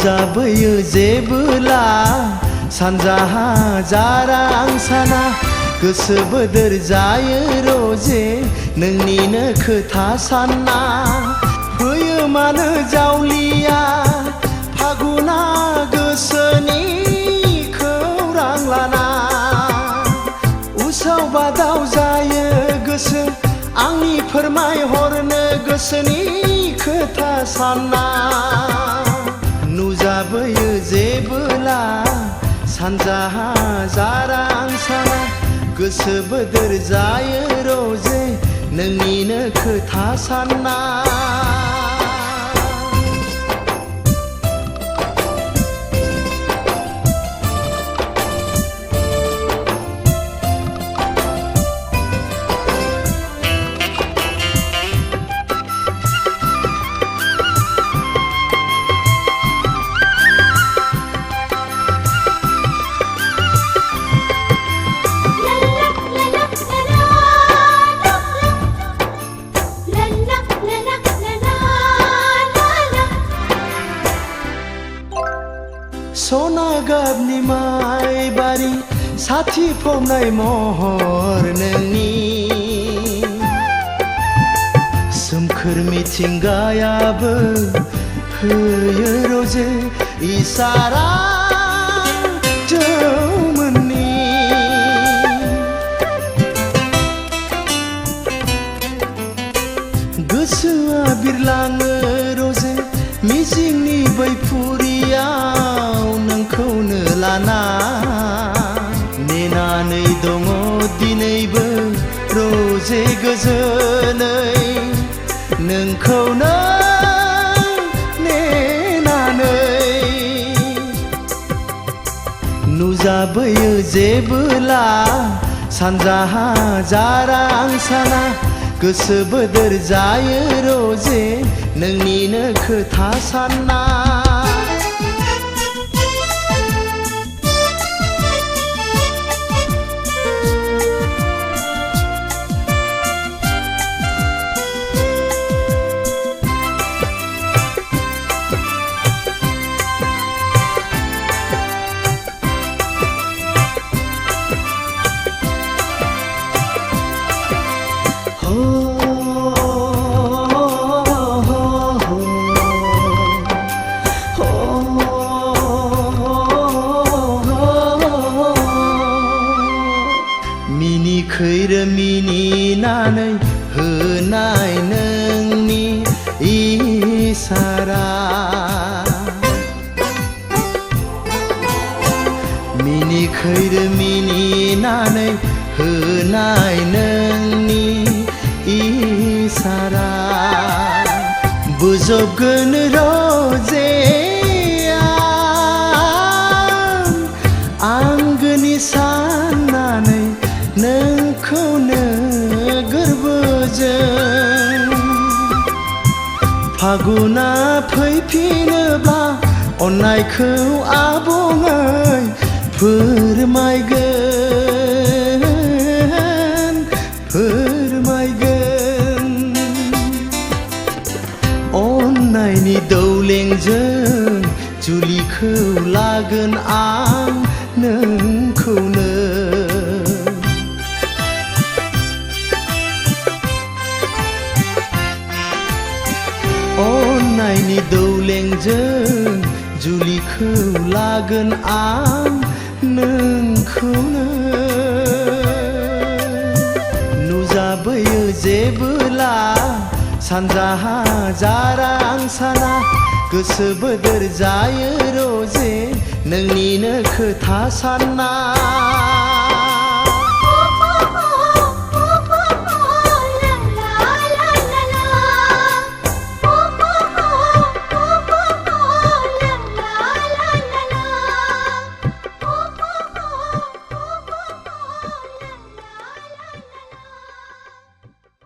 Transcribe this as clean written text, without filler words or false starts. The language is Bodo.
नुजाबोयो जेबोला सानजाहा जारां साना गोसो बोदोर जायो रोजे नोंनिनो खोथा सानना फैयो मानो जावलिया फागुना गोसोनि खौरां लाना उसाव बादाव जायो गोसो आंनि फोरमायहरनो गोसोनि खोथा सानना नुजाबोयो जेबोला सानजाहा जारां साना गोसो बोदोर जायो रोजे नोंनिनो खोथा सानना सना गाबनि माइबारि साथि फबनाय महर नोंनि सोमखोर मिथिंगायाबो होयो रोजे इसारा जौमोननि गोसोआ बिरलाङो रोजे मिजिंनि बैफुरियाव नोंखौनो लाना नेनानै दङ दिनैबो रोजे गोजोनै नोंखौनो नेनानै नुजाबोयो जेबोला सानजाहा जारां साना गोसो बोदोर जायो रोजे नोंनिनो खोथा सानना खैरो मिनिनानै होनाय नोंनि इसारा खैरो मिनिनानै होनाय नोंनि इसारा बोजबगोन रोजे आंगोनि साननानै नोंखौनो गोरबोजों फागुना फैफिनोब्ला अननायखौ आबुङै फोरमायगोन अननायनि दौलेंजों जुलिखौ लागोन आं नोंखौनो अननायनि दौलेंजों जुलिखौ लागोन आं नोंखौनो नुजाबोयो जेबोला सानजाहा जारां साना गोसो बोदोर जायो रोजे नोंनिनो खोथा सानना